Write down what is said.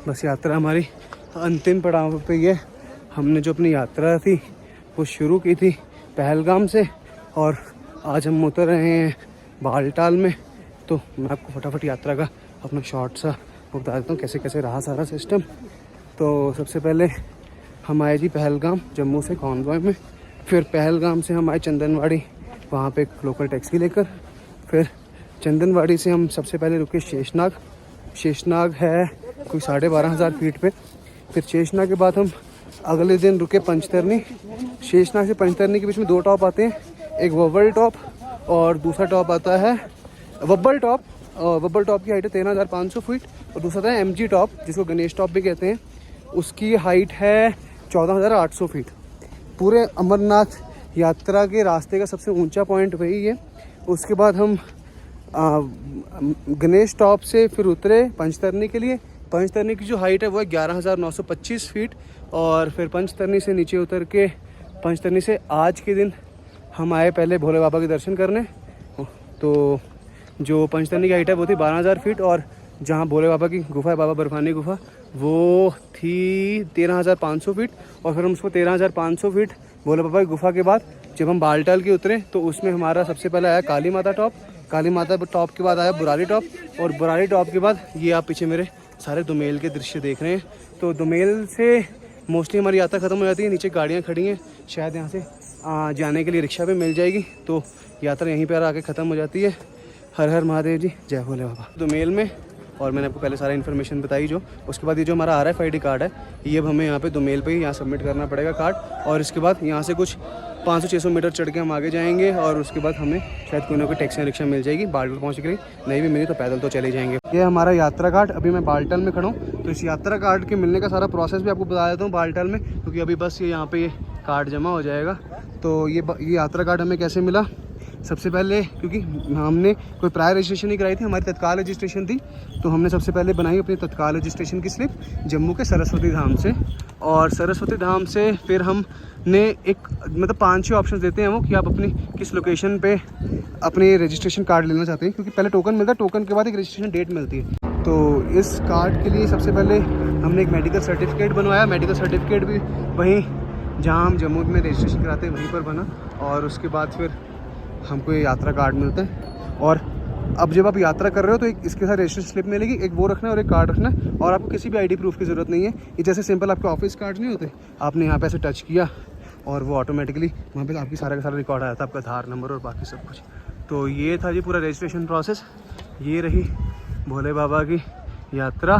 बस यात्रा हमारी अंतिम पड़ाव पे ये। हमने जो अपनी यात्रा थी वो शुरू की थी पहलगाम से और आज हम उतर रहे हैं बालटाल में। तो मैं आपको फटाफट यात्रा का अपना शॉर्ट सा वो बता देता हूँ कैसे कैसे रहा सारा सिस्टम। तो सबसे पहले हम आए जी पहलगाम जम्मू से कॉन्वॉय में। फिर पहलगाम से हम आए चंदनवाड़ी, वहाँ पे एक लोकल टैक्सी लेकर। फिर चंदनवाड़ी से हम सबसे पहले रुके शेषनाग। शेषनाग है कोई 12,500 फीट पे। फिर शेषनाग के बाद हम अगले दिन रुके पंचतरनी। शेषनाग से पंचतरनी के बीच में 2 टॉप आते हैं, एक वब्बल टॉप और दूसरा टॉप आता है वब्बल टॉप। वब्बल टॉप की हाइट है 13,500 फीट और दूसरा था MG टॉप जिसको गणेश टॉप भी कहते हैं, उसकी हाइट है 14,800 फीट। पूरे अमरनाथ यात्रा के रास्ते का सबसे ऊंचा पॉइंट वही है। उसके बाद हम गणेश टॉप से फिर उतरे पंचतरनी के लिए। पंचतरनी की जो हाइट है वो है 11,925 फीट। और फिर पंचतरनी से नीचे उतर के पंचतरनी से आज के दिन हम आए पहले भोले बाबा के दर्शन करने। तो जो पंचतरनी की हाइट है वो थी 12,000 फीट और जहाँ भोले बाबा की गुफा है, बाबा बर्फानी गुफा, वो थी 13,500 फीट। और फिर हम उसको 13,500 फीट भोले बाबा की गुफा के बाद जब हम बालटाल के उतरे तो उसमें हमारा सबसे पहले आया काली माता टॉप। काली माता टॉप के बाद आया बुरारी टॉप और बुरारी टॉप के बाद ये आप पीछे मेरे सारे दुमेल के दृश्य देख रहे हैं। तो दुमेल से मोस्टली हमारी यात्रा ख़त्म हो जाती है। नीचे गाड़ियाँ खड़ी हैं, शायद यहाँ से जाने के लिए रिक्शा भी मिल जाएगी। तो यात्रा यहीं पर आके ख़त्म हो जाती है। हर हर महादेव जी, जय भोले बाबा। दुमेल में और मैंने आपको पहले सारा इन्फॉर्मेशन बताई जो। उसके बाद ये जो हमारा RFID कार्ड है ये अब हमें यहाँ पे दुमेल पे ही यहाँ सबमिट करना पड़ेगा कार्ड। और इसके बाद यहाँ से कुछ 500-600 मीटर चढ़ के हम आगे जाएंगे और उसके बाद हमें शायद कोई ना कोई टैक्सी रिक्शा मिल जाएगी बालटाल पहुँचने के लिए। नहीं भी मिली तो पैदल तो चले जाएंगे। ये हमारा यात्रा कार्ड। अभी मैं बालटाल में खड़ा हूँ तो इस यात्रा कार्ड के मिलने का सारा प्रोसेस भी आपको बता देता हूँ बालटाल में, क्योंकि अभी बस ये यहाँ पे ये कार्ड जमा हो जाएगा। तो ये यात्रा कार्ड हमें कैसे मिला? सबसे पहले क्योंकि हमने कोई प्रायर रजिस्ट्रेशन नहीं कराई थी, हमारी तत्काल रजिस्ट्रेशन थी, तो हमने सबसे पहले बनाई अपनी तत्काल रजिस्ट्रेशन की स्लिप जम्मू के सरस्वती धाम से। और सरस्वती धाम से फिर हमने एक मतलब 5-6 ऑप्शन देते हैं वो कि आप अपनी किस लोकेशन पे अपनी रजिस्ट्रेशन कार्ड लेना चाहते हैं, क्योंकि पहले टोकन मिलता है, टोकन के बाद एक रजिस्ट्रेशन डेट मिलती है। तो इस कार्ड के लिए सबसे पहले हमने एक मेडिकल सर्टिफिकेट बनवाया। मेडिकल सर्टिफिकेट भी वहीं जहाँ हम जम्मू में रजिस्ट्रेशन कराते हैं वहीं पर बना। और उसके बाद फिर हमको ये यात्रा कार्ड मिलता है। और अब जब आप यात्रा कर रहे हो तो एक इसके साथ रजिस्ट्रेशन स्लिप मिलेगी, एक वो रखना है और एक कार्ड रखना है। और आपको किसी भी ID प्रूफ की ज़रूरत नहीं है। ये जैसे सिंपल आपके ऑफिस कार्ड नहीं होते, आपने यहाँ पे ऐसे टच किया और वो ऑटोमेटिकली वहाँ पे आपकी सारा का सारा रिकॉर्ड आ जाता है, आपका आधार नंबर और बाकी सब कुछ। तो ये था जी पूरा रजिस्ट्रेशन प्रोसेस। ये रही भोले बाबा की यात्रा।